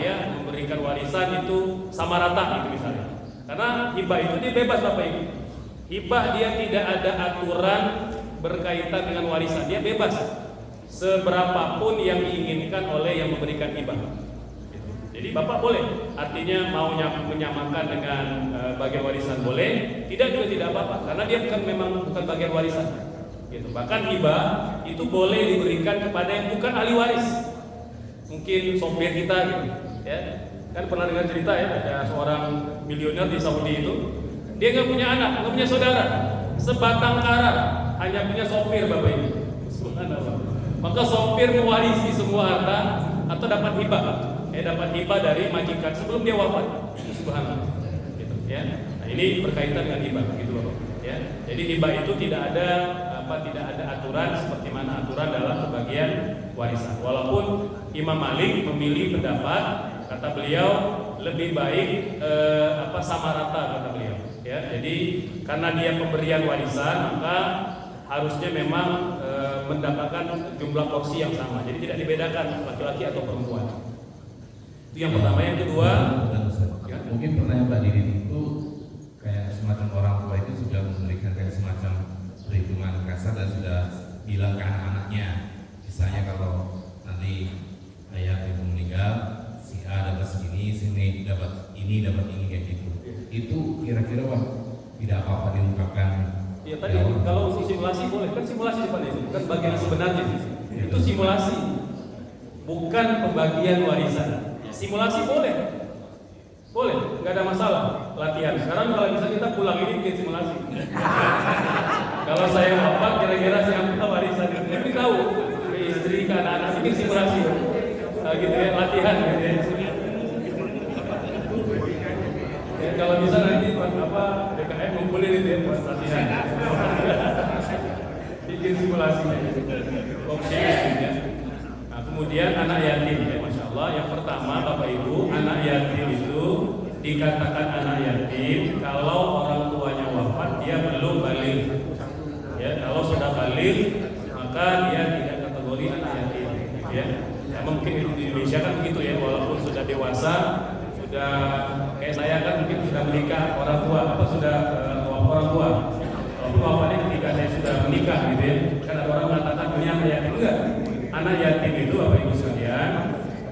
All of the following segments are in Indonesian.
ya memberikan warisan itu sama rata gitu misalnya. Karena hibah itu dia bebas Bapak Ibu. Hibah dia tidak ada aturan berkaitan dengan warisan, dia bebas seberapapun yang diinginkan oleh yang memberikan hibah. Jadi Bapak boleh, artinya mau menyamakan dengan bagian warisan boleh, tidak juga tidak apa-apa, karena dia bukan bagian warisan. Gitu. Bahkan hibah itu boleh diberikan kepada yang bukan ahli waris. Mungkin sopir kita gitu, ya. Kan pernah dengar cerita ya, ada seorang milioner di Saudi itu, dia nggak punya anak, nggak punya saudara, sebatang kara, hanya punya sopir Bapak Ibu. Subhanallah. Maka sopir mewarisi semua harta atau dapat hibah, dapat hibah dari majikan sebelum dia wafat. Subhanallah. Gitu, ya. Nah, ini berkaitan dengan hibah, gitu Bapak. Ya. Jadi hibah itu tidak ada aturan seperti mana aturan dalam pembagian warisan. Walaupun Imam Malik memilih pendapat, kata beliau lebih baik sama rata, kata beliau. Ya, jadi karena dia pemberian warisan maka harusnya memang mendapatkan jumlah porsi yang sama. Jadi tidak dibedakan laki-laki atau perempuan. Itu yang pertama. Yang kedua, ya, mungkin pertanyaan Mbak Dini itu kayak semacam orang tua itu sudah memberikan kayak semacam perhitungan kasar dan sudah bilang ke anak-anaknya, misalnya kalau nanti ayah ibu meninggal, si A dapat segini, sini dapat ini kayak gitu. Itu kira-kira tidak apa-apa diungkapkan. Ya tadi kalau simulasi boleh, kan simulasi sebenarnya itu bukan bagian sebenarnya. Itu simulasi, bukan pembagian warisan. Simulasi boleh, nggak ada masalah. Latihan. Sekarang kalau bisa kita pulang ini bikin simulasi. Kalau saya wafat, kira-kira siapa warisan? Tapi tahu, ke istri, ke anak-anak bikin simulasi. Gitu ya, latihan. Gitu ya. Kalau bisa nanti DKM ngumpulin itu ya buat latihan. Bikin simulasi. Opsi ya. Nah, kemudian anak yatim ya, Masya Allah. Yang pertama Bapak Ibu, anak yatim itu dikatakan anak yatim kalau orang tuanya wafat dia belum balik. Ya, kalau sudah balik maka dia tidak kategori anak yatim. Ya, ya mungkin di Indonesia kan begitu ya, walaupun sudah dewasa, sudah kayak saya kan mungkin sudah menikah orang tua, sudah orang tua. Walaupun wafatnya ketika saya sudah menikah gitu ya. Kan ada orang mengatakan punya anak yatim, enggak. Anak yatim itu Bapak Ibu sekalian,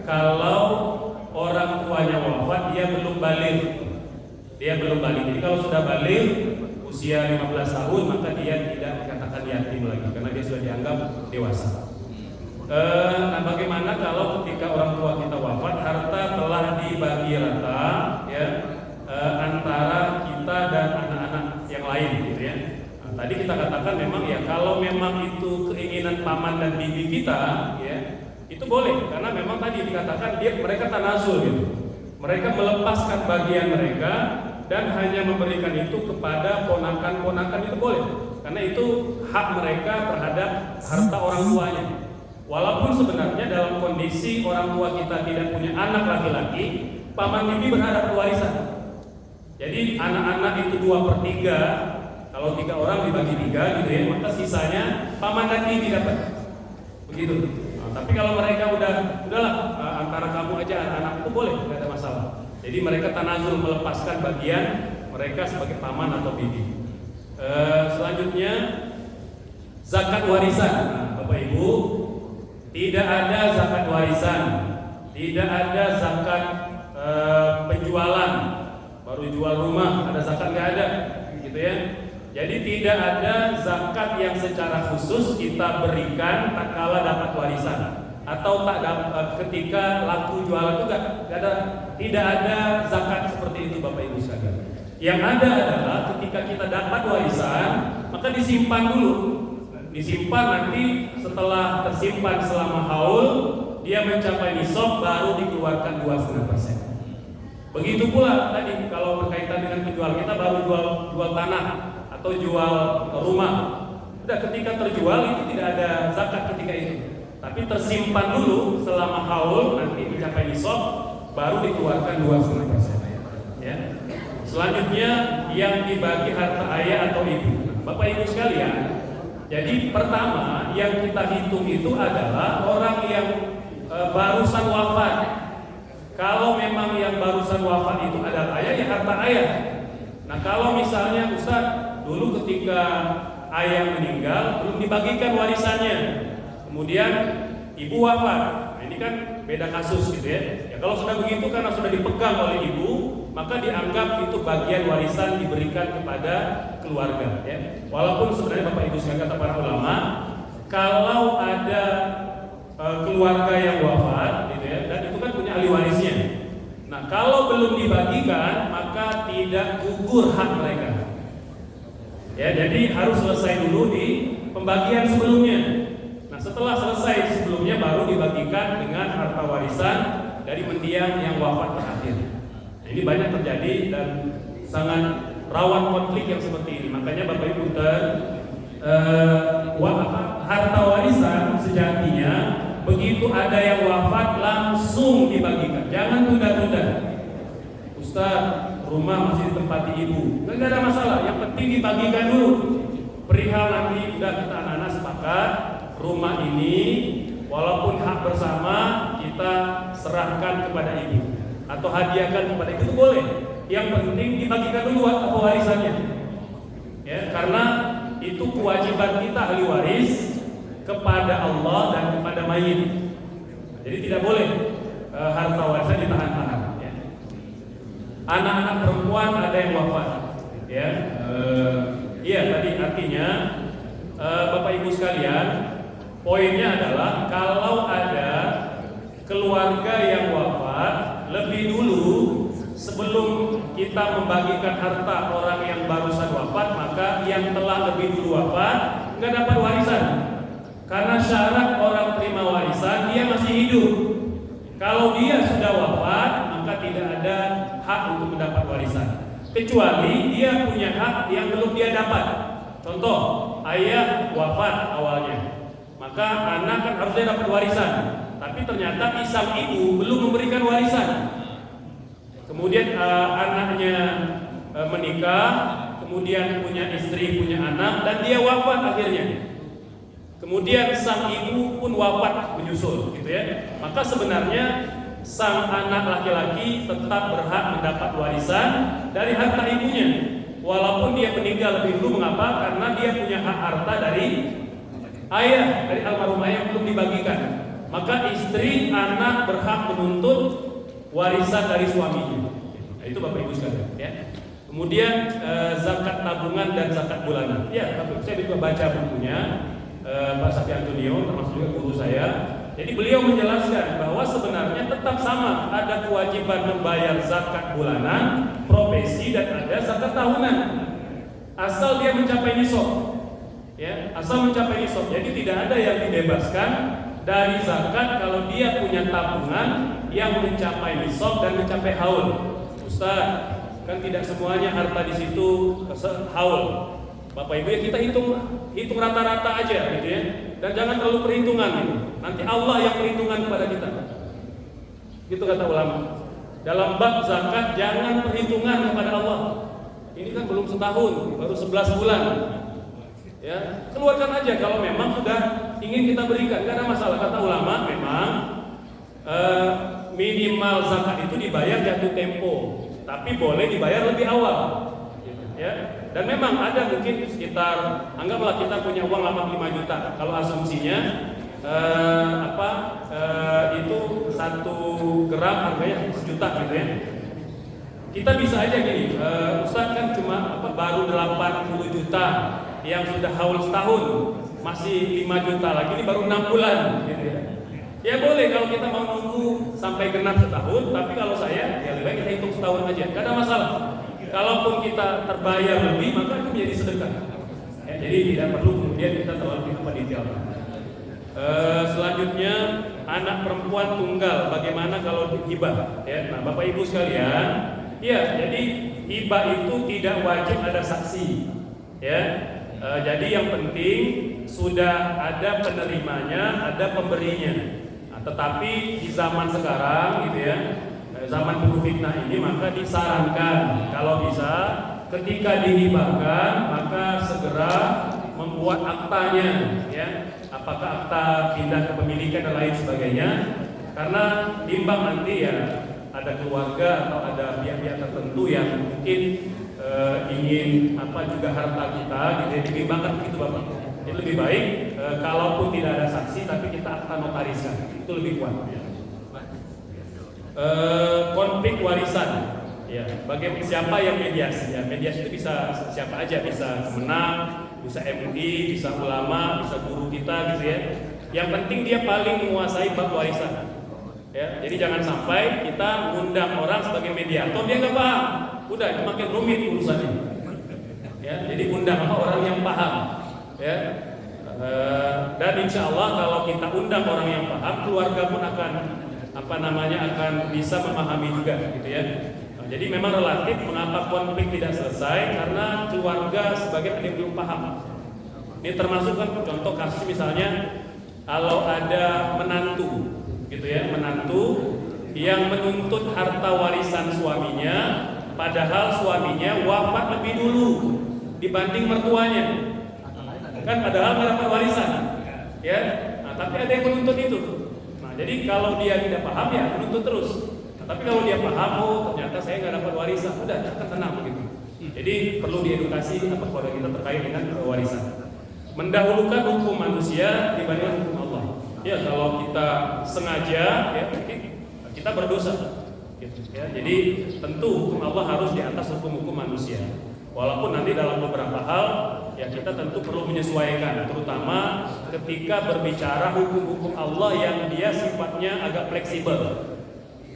kalau orang tuanya wafat dia belum balik. Jadi kalau sudah balik usia 15 tahun maka dia tidak dikatakan yatim lagi karena dia sudah dianggap dewasa. Nah, bagaimana kalau ketika orang tua kita wafat, harta telah dibagi rata ya antara kita dan anak-anak yang lain gitu ya. Nah, tadi kita katakan memang ya kalau memang itu keinginan paman dan bibi kita ya, itu boleh karena memang tadi dikatakan mereka tanazul gitu. Mereka melepaskan bagian mereka dan hanya memberikan itu kepada ponakan-ponakan, itu boleh karena itu hak mereka terhadap harta orang tuanya. Walaupun sebenarnya dalam kondisi orang tua kita tidak punya anak laki-laki, paman bibi berhak warisan. Jadi anak-anak itu 2/3, kalau 3 orang dibagi 3 gitu ya, maka sisanya paman dan bibi dapat. Begitu. Nah, tapi kalau mereka udahlah antara kamu aja anak-anak itu boleh, tidak ada masalah. Jadi mereka tanazul melepaskan bagian mereka sebagai paman atau bibi. Selanjutnya zakat warisan. Nah, Bapak Ibu, tidak ada zakat warisan, tidak ada zakat penjualan, baru jual rumah ada zakat, nggak ada, gitu ya. Jadi tidak ada zakat yang secara khusus kita berikan tak kala dapat warisan atau tak dapat ketika laku jualan itu tidak ada zakat seperti itu Bapak Ibu sekalian. Yang ada adalah ketika kita dapat warisan maka disimpan dulu. Disimpan, nanti setelah tersimpan selama haul dia mencapai nisab baru dikeluarkan 2,5%. Begitu pula tadi kalau berkaitan dengan penjual, kita baru jual tanah atau jual rumah. Sudah ketika terjual itu tidak ada zakat ketika itu. Tapi tersimpan dulu selama haul nanti mencapai nisab baru dikeluarkan 2,5%. Ya. Selanjutnya yang dibagi harta ayah atau ibu. Bapak Ibu sekalian, jadi pertama yang kita hitung itu adalah orang yang barusan wafat. Kalau barusan wafat itu adalah ayah, ya harta ayah. Nah kalau misalnya Ustaz dulu ketika ayah meninggal belum dibagikan warisannya, kemudian ibu wafat, nah ini kan beda kasus gitu ya. Ya kalau sudah begitu karena sudah dipegang oleh ibu, maka dianggap itu bagian warisan diberikan kepada keluarga ya. Walaupun sebenarnya Bapak Ibu sekalian kata para ulama, kalau ada keluarga yang wafat gitu ya, dan itu kan punya ahli warisnya. Nah, kalau belum dibagikan maka tidak gugur hak mereka. Ya, jadi harus selesai dulu di pembagian sebelumnya. Nah, setelah selesai sebelumnya baru dibagikan dengan harta warisan dari mendiang yang wafat terakhir. Nah, ini banyak terjadi dan sangat rawan konflik yang seperti ini. Makanya Bapak Ibu harta warisan sejatinya begitu ada yang wafat langsung dibagikan. Jangan tunda-tunda. Ustaz, rumah masih ditempati ibu, nggak ada masalah. Yang penting dibagikan dulu. Perihal nanti udah kita anak-anak sepakat, rumah ini walaupun hak bersama kita serahkan kepada ibu atau hadiahkan kepada ibu, itu boleh. Yang penting dibagikan dulu apa warisannya. Ya, karena itu kewajiban kita ahli waris kepada Allah dan kepada mayit. Jadi tidak boleh harta warisan ditahan-tahan. Ya. Anak-anak perempuan ada yang wafat. Ya, iya tadi artinya Bapak Ibu sekalian, poinnya adalah kalau ada keluarga yang wafat, lebih dulu sebelum kita membagikan harta orang yang barusan wafat, maka yang telah lebih dulu wafat nggak dapat warisan. Karena syarat orang terima warisan dia masih hidup. Kalau dia sudah wafat, maka tidak ada hak untuk mendapat warisan. Kecuali dia punya hak yang belum dia dapat. Contoh, ayah wafat awalnya, maka anak kan harusnya dapat warisan. Tapi ternyata sang ibu belum memberikan warisan. Kemudian anaknya menikah, kemudian punya istri, punya anak, dan dia wafat akhirnya. Kemudian sang ibu pun wafat menyusul, gitu ya. Maka sebenarnya sang anak laki-laki tetap berhak mendapat warisan dari harta ibunya, walaupun dia meninggal lebih dulu. Mengapa? Karena dia punya hak harta dari ayah, dari almarhum ayah yang belum dibagikan. Maka istri, anak berhak menuntut warisan dari suaminya. Nah, itu Bapak Ibu sekalian ya. Kemudian zakat tabungan dan zakat bulanan. Ya, saya juga baca bukunya Pak Safi Antonio, termasuk juga guru saya. Jadi beliau menjelaskan bahwa sebenarnya tetap sama, ada kewajiban membayar zakat bulanan, profesi, dan ada zakat tahunan. Asal dia mencapai nisab. Ya, asal mencapai nisab. Jadi tidak ada yang dibebaskan dari zakat kalau dia punya tabungan yang mencapai nisab dan mencapai haul. Ustaz, kan tidak semuanya harta di situ haul. Bapak Ibu ya, kita hitung rata-rata aja gitu ya. Dan jangan terlalu perhitungan gitu. Nanti Allah yang perhitungan kepada kita. Gitu kata ulama. Dalam bab zakat jangan perhitungan kepada Allah. Ini kan belum setahun, baru 11 bulan. Ya, keluarkan aja kalau memang sudah ingin kita berikan, enggak ada masalah. Kata ulama memang minimal zakat itu dibayar jatuh tempo, tapi boleh dibayar lebih awal. Ya. Dan memang ada mungkin sekitar, anggaplah kita punya uang 5 juta. Kalau asumsinya itu 1 gram harganya 1 juta gitu ya. Kita bisa aja gini, Ustaz kan cuma baru 80 juta yang sudah haul setahun, masih 5 juta lagi, ini baru 6 bulan gitu ya. Ya boleh kalau kita mau nunggu sampai genap setahun, tapi kalau saya ya lebih baik kita hitung setahun aja, gak ada masalah. Kalaupun kita terbayar lebih, maka itu menjadi sedekah. Ya, jadi tidak perlu kemudian kita terlalu detail. Selanjutnya anak perempuan tunggal, bagaimana kalau hibah? Ya, nah Bapak Ibu sekalian, ya jadi hibah itu tidak wajib ada saksi. Ya, jadi yang penting sudah ada penerimanya, ada pemberinya. Nah, tetapi di zaman sekarang, gitu ya. Zaman penuh fitnah ini, maka disarankan kalau bisa ketika dihibahkan maka segera membuat aktanya, ya, apakah akta pindah kepemilikan dan lain sebagainya, karena timbang nanti ya ada keluarga atau ada pihak-pihak tertentu yang mungkin ingin juga harta kita, gitu ya, dikembangkan begitu Bapak. Jadi lebih baik kalaupun tidak ada saksi tapi kita akta notariskan, itu lebih kuat. Konflik warisan, ya, bagaimana siapa yang mediasi? Ya, mediasi itu bisa siapa aja, bisa kemenang, bisa MUI, bisa ulama, bisa guru kita, gitu ya. Yang penting dia paling menguasai bab warisan. Ya, jadi jangan sampai kita ngundang orang sebagai mediator dia nggak paham, udah itu makin rumit urusannya. Ya, jadi undang orang yang paham. Ya, dan insya Allah kalau kita undang orang yang paham, keluarga pun akan akan bisa memahami juga, gitu ya. Nah, jadi memang relatif mengapa konflik tidak selesai karena keluarga sebagai yang belum paham. Ini termasuk kan contoh kasus misalnya kalau ada menantu, gitu ya, menantu yang menuntut harta warisan suaminya, padahal suaminya wafat lebih dulu dibanding mertuanya. Kan padahal mendapat warisan, ya. Nah, tapi ada yang menuntut itu. Nah, jadi kalau dia tidak paham ya menuntut terus. Nah, tapi kalau dia paham, oh ternyata saya nggak dapat warisan, udah kita tenang gitu. Jadi perlu diedukasi kepada kita terkait dengan warisan. Mendahulukan hukum manusia dibanding hukum Allah. Ya, kalau kita sengaja, ya kita berdosa. Gitu, ya. Jadi tentu hukum Allah harus di atas hukum-hukum manusia. Walaupun nanti dalam beberapa hal ya kita tentu perlu menyesuaikan, terutama ketika berbicara hukum-hukum Allah yang dia sifatnya agak fleksibel,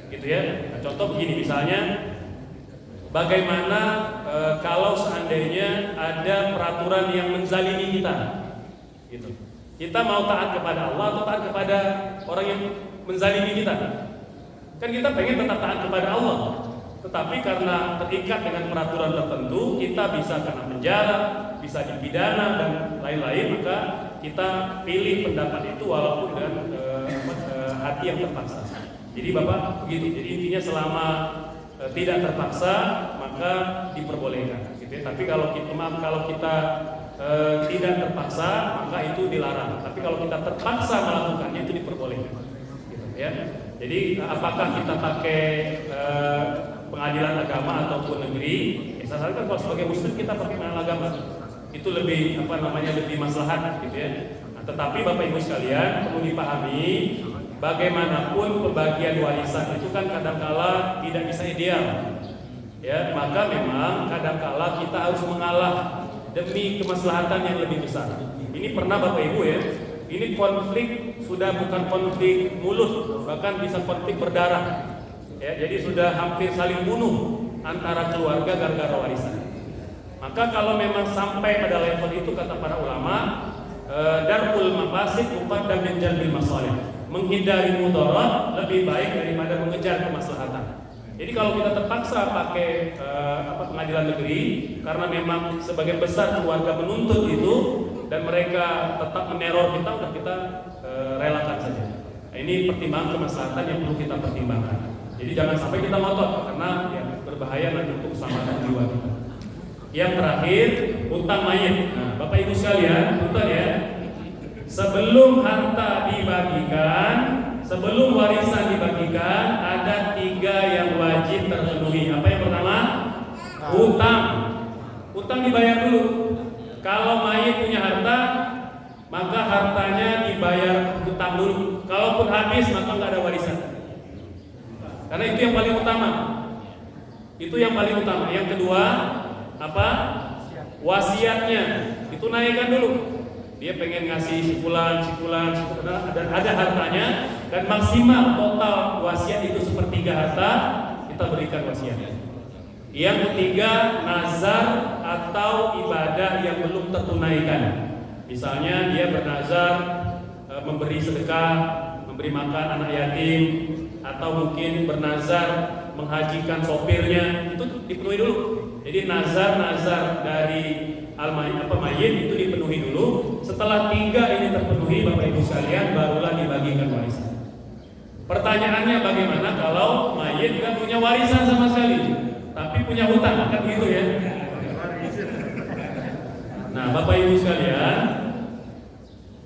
gitu ya. Nah, contoh begini misalnya, bagaimana kalau seandainya ada peraturan yang menzalimi kita, gitu. Kita mau taat kepada Allah atau taat kepada orang yang menzalimi kita? Kan kita pengen tetap taat kepada Allah, tetapi karena terikat dengan peraturan tertentu, kita bisa kena penjara, bisa dipidana dan lain-lain, maka kita pilih pendapat itu walaupun dengan hati yang terpaksa. Jadi Bapak begitu. Jadi intinya selama tidak terpaksa maka diperbolehkan. Gitu ya. Tapi kalau kita tidak terpaksa maka itu dilarang. Tapi kalau kita terpaksa melakukannya itu diperbolehkan. Gitu, ya. Jadi apakah kita pakai pengadilan agama ataupun negeri? Saya sarankan kalau sebagai muslim kita pakai pengadilan agama. Itu lebih lebih maslahat, gitu ya. Nah, tetapi Bapak Ibu sekalian perlu dipahami, bagaimanapun pembagian warisan itu kan kadangkala tidak bisa ideal. Ya, maka memang kadangkala kita harus mengalah demi kemaslahatan yang lebih besar. Ini pernah Bapak Ibu ya, ini konflik sudah bukan konflik mulut, bahkan bisa konflik berdarah. Ya, jadi sudah hampir saling bunuh antara keluarga gara-gara warisan. Maka kalau memang sampai pada level itu, kata para ulama, darul mafasid muqaddam min jalbil masalih. Menghindari mudarat lebih baik daripada mengejar kemaslahatan. Jadi kalau kita terpaksa pakai pengadilan negeri karena memang sebagian besar keluarga menuntut itu dan mereka tetap meneror kita, udah kita relakan saja. Nah, ini pertimbangan kemaslahatan yang perlu kita pertimbangkan. Jadi jangan sampai kita ngotot karena ya, berbahaya nanti untuk keselamatan jiwa kita. Yang terakhir, utang mayit. Nah, Bapak Ibu sekalian, punten ya. Sebelum harta dibagikan, sebelum warisan dibagikan, ada 3 yang wajib terpenuhi. Apa yang pertama? Utang. Utang dibayar dulu. Kalau mayit punya harta, maka hartanya dibayar utang dulu. Kalaupun habis, maka nggak ada warisan. Karena itu yang paling utama. Itu yang paling utama. Yang kedua, apa? Wasiatnya. Itu naikkan dulu. Dia pengen ngasih sikulan, dan ada hartanya, dan maksimal total wasiat itu 1/3 harta, kita berikan wasiatnya. Yang ketiga, nazar atau ibadah yang belum tertunaikan. Misalnya dia bernazar memberi sedekah, memberi makan anak yatim, atau mungkin bernazar menghajikan sopirnya, itu dipenuhi dulu. Jadi nazar dari mayit itu dipenuhi dulu. Setelah 3 ini terpenuhi, Bapak Ibu sekalian, barulah dibagikan warisan. Pertanyaannya bagaimana kalau mayit nggak punya warisan sama sekali, tapi punya hutang, kan gitu ya? Nah, Bapak Ibu sekalian,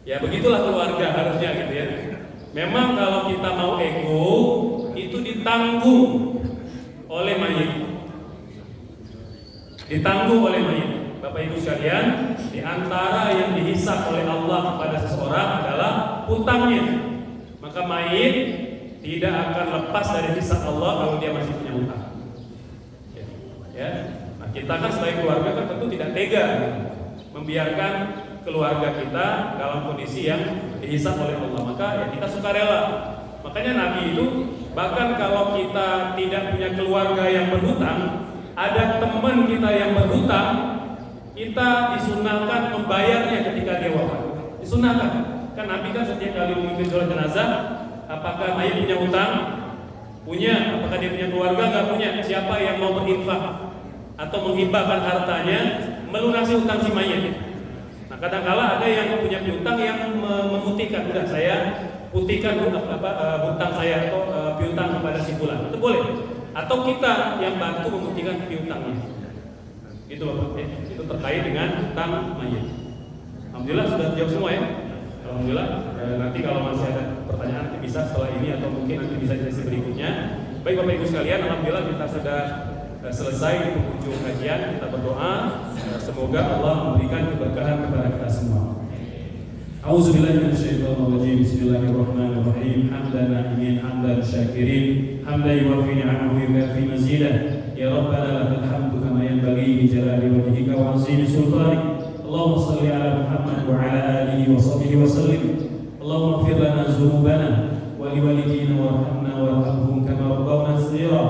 ya begitulah keluarga harusnya, gitu ya. Memang kalau kita mau ego, itu ditanggung oleh mayit. Ditanggung oleh mayit. Bapak Ibu sekalian, di antara yang dihisab oleh Allah kepada seseorang adalah hutangnya. Maka mayit tidak akan lepas dari hisab Allah kalau dia masih punya hutang. Ya. Nah, kita kan sebagai keluarga kan tentu tidak tega membiarkan keluarga kita dalam kondisi yang dihisab oleh Allah. Maka ya kita sukarela. Makanya Nabi itu bahkan kalau kita tidak punya keluarga yang berhutang, ada teman kita yang berhutang, kita disunahkan membayarnya ketika dia wafat. Disunahkan. Kan Nabi kan setiap kali memimpin sholat jenazah, apakah mayit punya hutang? Punya. Apakah dia punya keluarga? Nggak punya. Siapa yang mau berinfak atau menghibahkan hartanya melunasi hutang si mayit? Nah, kadang-kala ada yang punya piutang yang memutihkan, udah saya putihkan hutang saya atau piutang kepada si fulan. Itu boleh. Atau kita yang bantu memutihkan piutangnya. Itu Bapak, itu terkait dengan hutang mayit. Alhamdulillah sudah jawab semua ya. Alhamdulillah. Nanti kalau masih ada pertanyaan bisa setelah ini atau mungkin nanti bisa di sesi berikutnya. Baik Bapak Ibu sekalian, alhamdulillah kita sudah selesai di penghujung kajian. Kita berdoa semoga Allah memberikan keberkahan kepada kita semua. A'udzubillahi minasyaitonir rajim. Bismillahirrahmanirrahim. Hamdan na'imin, hamdan syakirin, hamdan yuwaffi ni'amahu wa yukafi mazidah. Ya Rabbana lakal hamdu kama yanbaghi li jalali wajhika wa 'azimi sultanik. Allahumma shalli ala Muhammad wa ala alihi wa sahbihi wa sallim. Allahumma ighfir lana dzunubana wa liwalidina warhamna warhamhum kama rabbawna shaghira.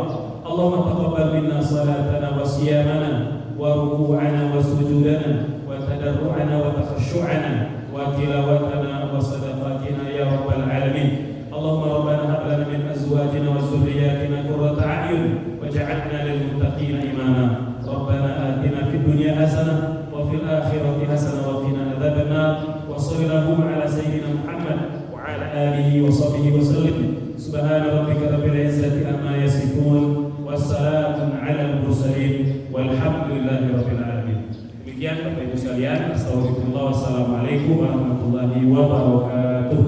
Allahumma taqabbal minna salatana wa siyamana wa ruku'ana wa sujudana wa tadarru'ana wa takhashu'ana wa tilawatana wa sadaqatina ya rabbal alamin. Allahumma rabbana hab lana min azwajina wa dhurriyyatina qurrata a'yun waj'alna lil muttaqina imama. Rabbana atina fid dunya hasanah wa fil akhirati hasanah wa qina adzabannar. Wa sallallahu ala sayyidina Muhammad wa ala alihi wa sahbihi wa sallim. Subhana rabbika rabbil izzati amma yasifun. Wassalamun ala al-mursalin walhamdulillahi rabbil alamin. Demikian Bapak Ibu sekalian, astagfirullah, wassalamualaikum warahmatullahi wabarakatuh.